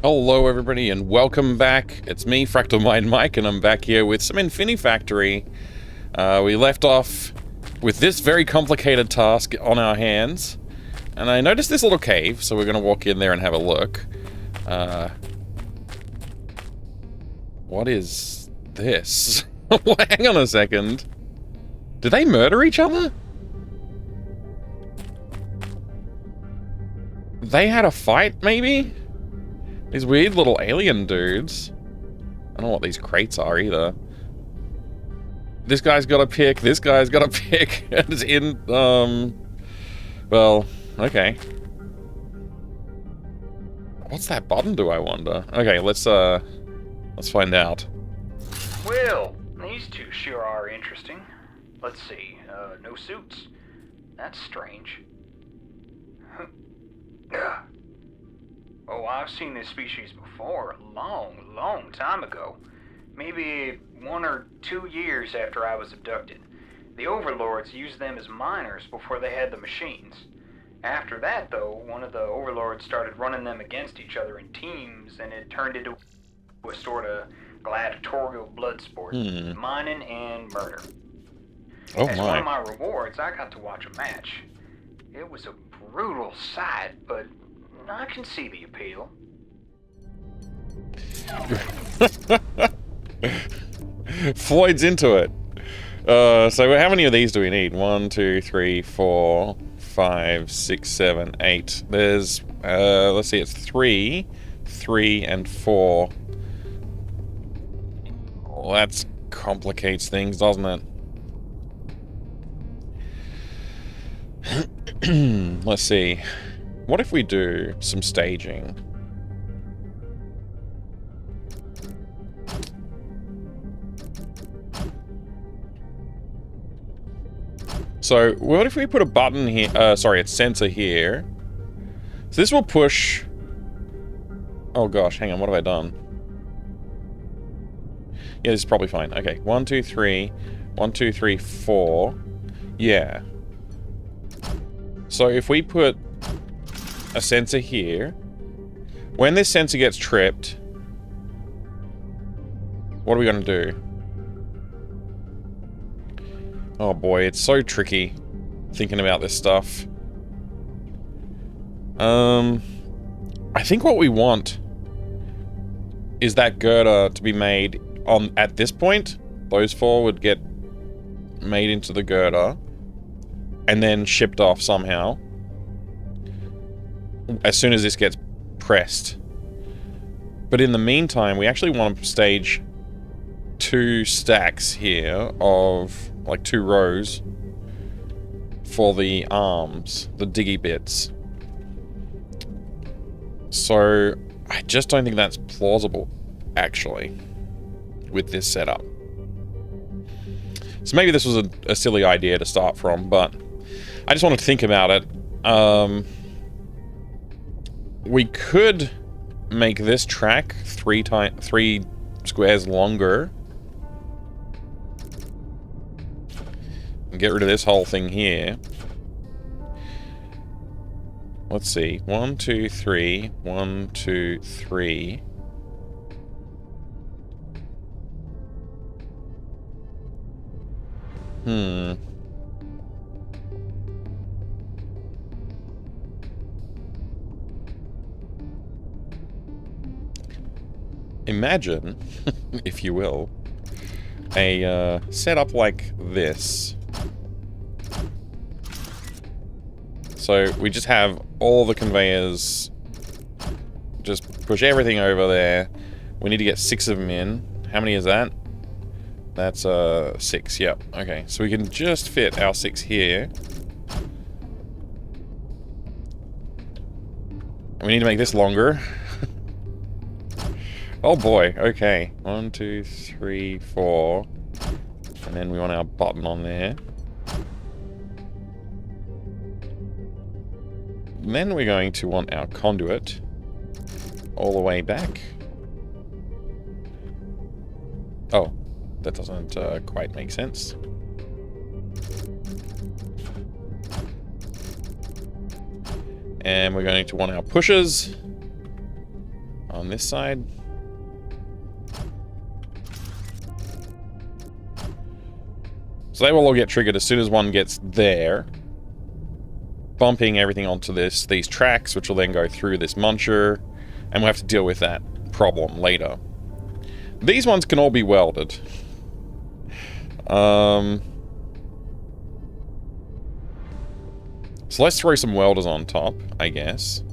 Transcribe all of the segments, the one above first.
Hello everybody and welcome back. It's me, FractalMindMike, and I'm back here with some Infinifactory. We left off with this very complicated task on our hands, and I noticed this little cave, so we're going to walk in there and have a look. What is this? Hang on a second. Did they murder each other? They had a fight, maybe? These weird little alien dudes. I don't know what these crates are either. This guy's got a pick, this guy's got a pick, and it's in, well, okay. What's that button do, I wonder? Okay, let's find out. Well, these two sure are interesting. Let's see, no suits. That's strange. Oh, I've seen this species before, a long time ago. Maybe 1 or 2 years after I was abducted. The overlords used them as miners before they had the machines. After that, though, one of the overlords started running them against each other in teams, and it turned into a sort of gladiatorial blood sport. Mining and murder. Oh As my. one of my rewards, I got to watch a match. It was a brutal sight, but I can see the appeal. Floyd's into it. So how many of these do we need? 1, 2, 3, 4, 5, 6, 7, 8. There's, let's see, it's 3, 3, and 4. Well, that complicates things, doesn't it? Let's see. What if we do some staging? So, what if we put a button here? Sorry, a sensor here. So this will push... Oh gosh, hang on, what have I done? Yeah, this is probably fine. Okay, 1, 2, 3. 1, 2, 3, 4. Yeah. So if we put a sensor here, when this sensor gets tripped, what are we going to do? Oh boy, it's so tricky thinking about this stuff. I think what we want is that girder to be made on at this point. Those 4 would get made into the girder and then shipped off somehow as soon as this gets pressed. But in the meantime, we actually want to stage 2 stacks here of, like, 2 rows for the arms, the Diggy bits. So, I just don't think that's plausible, actually, with this setup. So maybe this was a silly idea to start from, but I just wanted to think about it. We could make this track 3 squares longer. And get rid of this whole thing here. Let's see. 1, 2, 3. 1, 2, 3. Imagine, if you will, a setup like this. So we just have all the conveyors, just push everything over there. We need to get 6 of them in. How many is that? That's 6, yep. Okay, so we can just fit our 6 here. And we need to make this longer. Oh boy, okay. 1, 2, 3, 4. And then we want our button on there. And then we're going to want our conduit all the way back. Oh, that doesn't quite make sense. And we're going to want our pushers on this side. So they will all get triggered as soon as one gets there, bumping everything onto these tracks, which will then go through this muncher, and we'll have to deal with that problem later. These ones can all be welded. So let's throw some welders on top, I guess.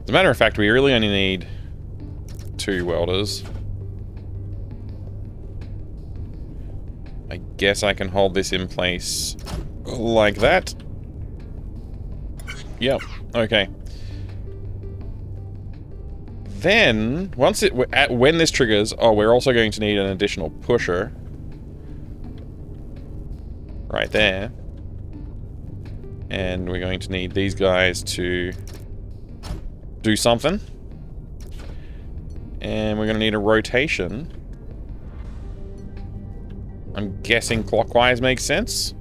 As a matter of fact, we really only need 2 welders. I guess I can hold this in place like that. Yep, okay. Then, when this triggers, we're also going to need an additional pusher. Right there. And we're going to need these guys to do something. And we're going to need a rotation. I'm guessing clockwise makes sense.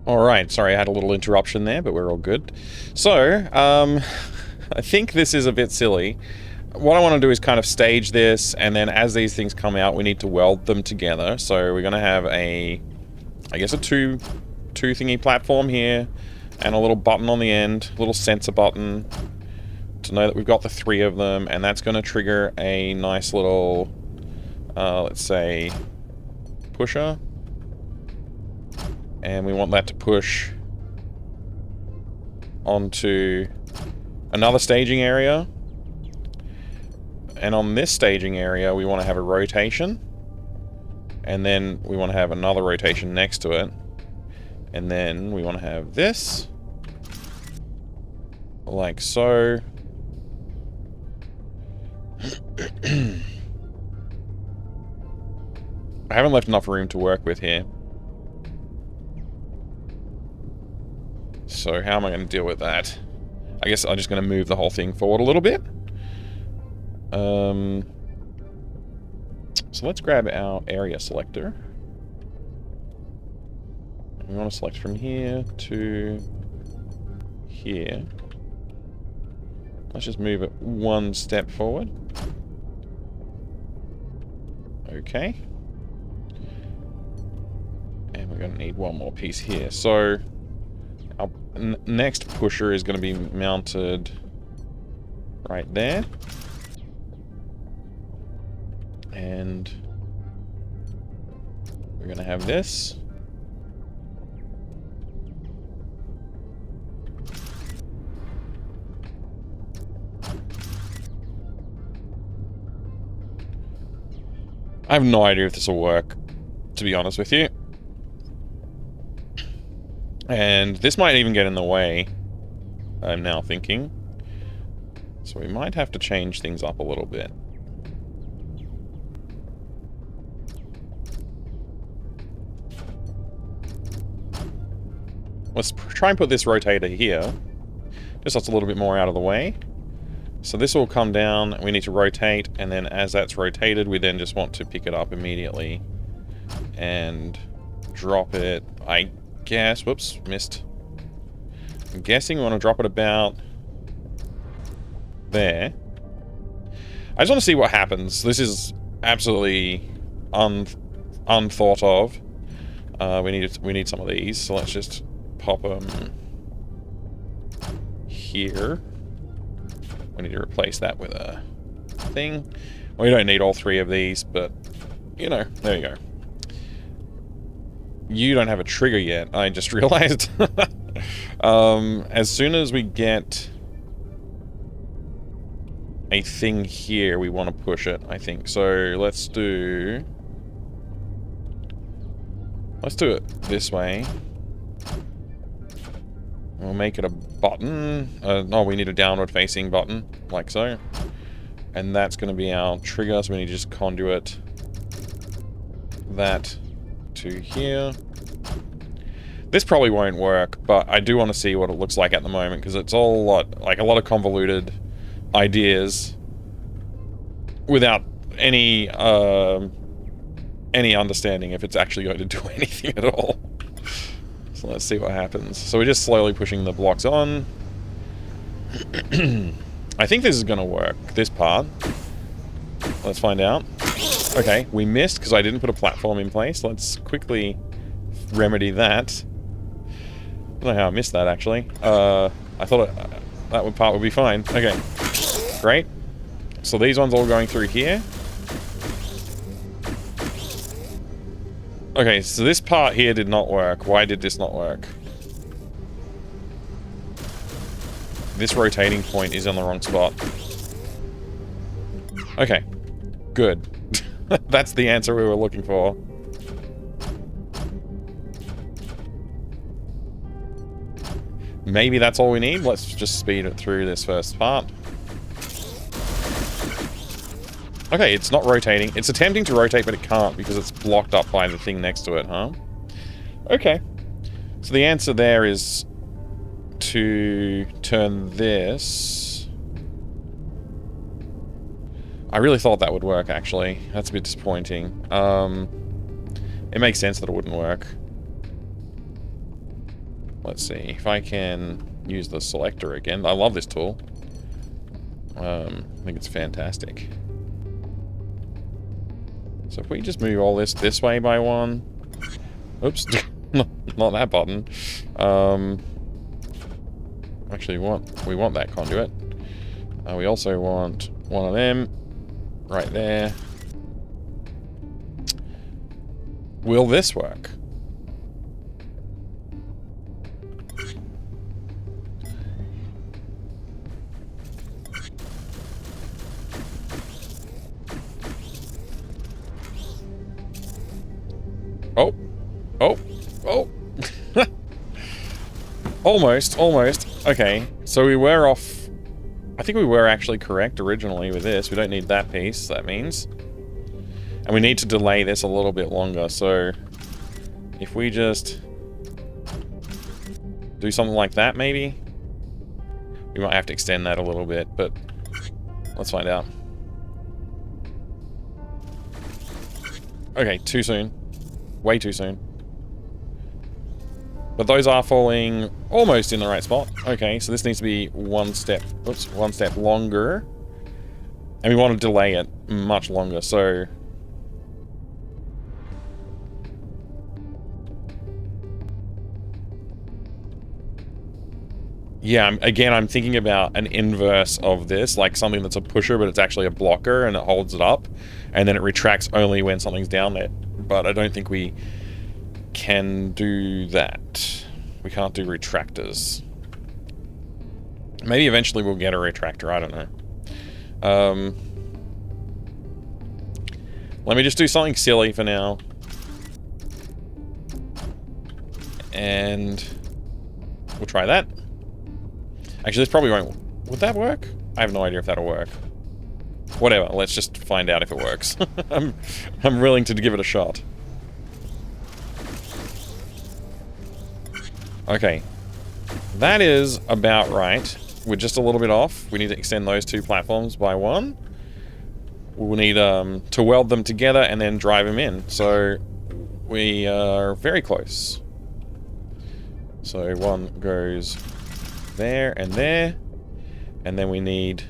Alright, sorry I had a little interruption there, but we're all good. So, I think this is a bit silly. What I want to do is kind of stage this, and then as these things come out, we need to weld them together. So we're going to have I guess a two thingy platform here, and a little button on the end, a little sensor button, to know that we've got the 3 of them, and that's going to trigger a nice little, let's say, pusher. And we want that to push onto another staging area. And on this staging area, we want to have a rotation. And then we want to have another rotation next to it. And then we want to have this. Like so. I haven't left enough room to work with here. So how am I going to deal with that? I guess I'm just going to move the whole thing forward a little bit. So let's grab our area selector. We want to select from here to here. Let's just move it 1 step forward. Okay. And we're going to need one more piece here. So our next pusher is going to be mounted right there. And we're going to have this. I have no idea if this will work, to be honest with you. And this might even get in the way, I'm now thinking. So we might have to change things up a little bit. Let's try and put this rotator here, just so it's a little bit more out of the way. So this will come down, we need to rotate, and then as that's rotated, we then just want to pick it up immediately and drop it, I guess, whoops, missed. I'm guessing we want to drop it about there. I just want to see what happens. This is absolutely unthought of. We need some of these, so let's just pop them here. We need to replace that with a thing. We don't need all 3 of these, but, you know, there you go. You don't have a trigger yet, I just realized. As soon as we get a thing here, we want to push it, I think. So let's do it this way. We'll make it a button. Oh, we need a downward facing button, like so. And that's going to be our trigger, so we need to just conduit that to here. This probably won't work, but I do want to see what it looks like at the moment, because it's all a lot of convoluted ideas without any any understanding if it's actually going to do anything at all. So let's see what happens. So we're just slowly pushing the blocks on. I think this is going to work, this part. Let's find out. Okay, we missed because I didn't put a platform in place. Let's quickly remedy that. I don't know how I missed that, actually. I thought that part would be fine. Okay, great. So these ones all going through here. Okay, so this part here did not work. Why did this not work? This rotating point is on the wrong spot. Okay, good. That's the answer we were looking for. Maybe that's all we need. Let's just speed it through this first part. Okay, it's not rotating. It's attempting to rotate, but it can't because it's blocked up by the thing next to it, huh? Okay. So the answer there is to turn this. I really thought that would work, actually. That's a bit disappointing. It makes sense that it wouldn't work. Let's see if I can use the selector again. I love this tool. I think it's fantastic. So if we just move all this way by one. Oops, not that button. Actually, we want that conduit. We also want one of them right there. Will this work? Oh. Oh. Oh. Almost. Okay, so we were off. I think we were actually correct originally with this. We don't need that piece, that means. And we need to delay this a little bit longer, so if we just do something like that, maybe? We might have to extend that a little bit, but let's find out. Okay, too soon. Way too soon. But those are falling almost in the right spot. Okay, so this needs to be one step longer. And we want to delay it much longer, so... Yeah, again, I'm thinking about an inverse of this, like something that's a pusher, but it's actually a blocker, and it holds it up, and then it retracts only when something's down there. But I don't think we can do that. We can't do retractors. Maybe eventually we'll get a retractor, I don't know. Let me just do something silly for now. And we'll try that. Actually, this probably won't... Would that work? I have no idea if that'll work. Whatever, let's just find out if it works. I'm willing to give it a shot. Okay. That is about right. We're just a little bit off. We need to extend those two platforms by one. We'll need to weld them together and then drive them in. So we are very close. So one goes there and there. And then we need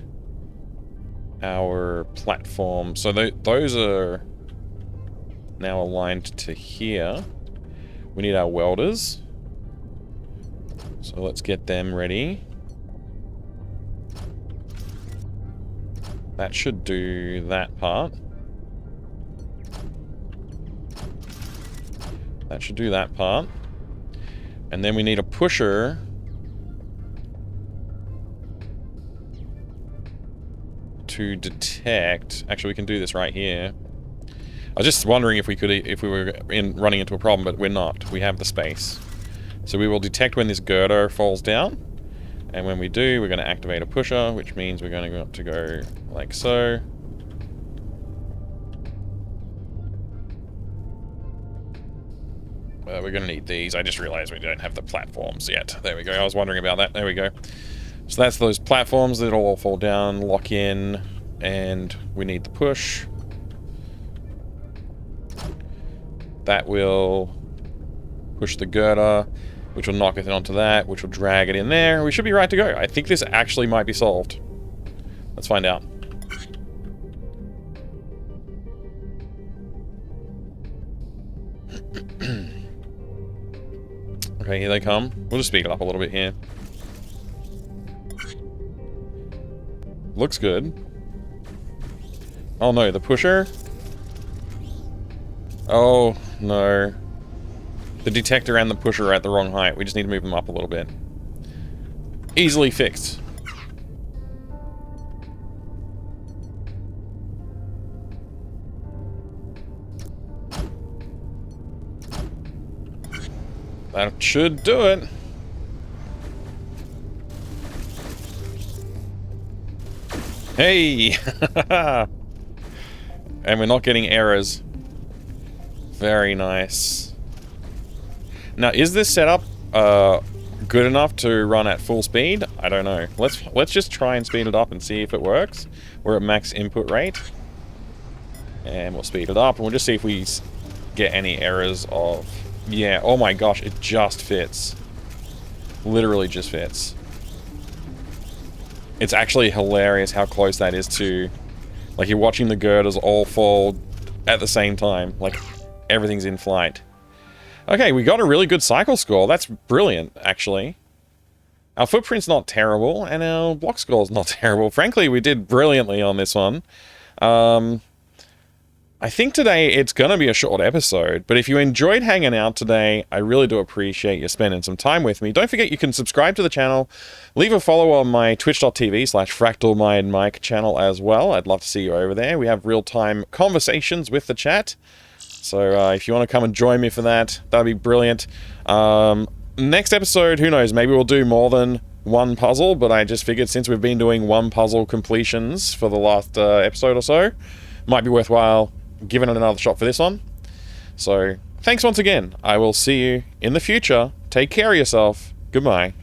our platform. So those are now aligned to here. We need our welders. So let's get them ready. That should do that part. That should do that part. And then we need a pusher to detect. Actually, we can do this right here. I was just wondering if we were running into a problem, but we're not. We have the space. So we will detect when this girder falls down. And when we do, we're going to activate a pusher, which means we're going to go like so. We're going to need these. I just realized we don't have the platforms yet. There we go. I was wondering about that. There we go. So that's those platforms that all fall down, lock in, and we need the push. That will push the girder, which will knock it onto that, which will drag it in there. We should be right to go. I think this actually might be solved. Let's find out. Okay, here they come. We'll just speed it up a little bit here. Looks good. Oh no, the pusher? Oh no. The detector and the pusher are at the wrong height. We just need to move them up a little bit. Easily fixed. That should do it. Hey! And we're not getting errors. Very nice. Now, is this setup good enough to run at full speed? I don't know. Let's just try and speed it up and see if it works. We're at max input rate. And we'll speed it up, and we'll just see if we get any errors of... Yeah, oh my gosh, it just fits. Literally just fits. It's actually hilarious how close that is to... Like, you're watching the girders all fall at the same time. Like, everything's in flight. Okay, we got a really good cycle score. That's brilliant, actually. Our footprint's not terrible, and our block score's not terrible. Frankly, we did brilliantly on this one. I think today it's going to be a short episode, but if you enjoyed hanging out today, I really do appreciate you spending some time with me. Don't forget you can subscribe to the channel, leave a follow on my twitch.tv/FractalMindMike channel as well. I'd love to see you over there. We have real-time conversations with the chat, so if you want to come and join me for that, that'd be brilliant. Next episode, who knows, maybe we'll do more than one puzzle, but I just figured since we've been doing one puzzle completions for the last episode or so, might be worthwhile giving it another shot for this one. So, thanks once again. I will see you in the future. Take care of yourself. Goodbye.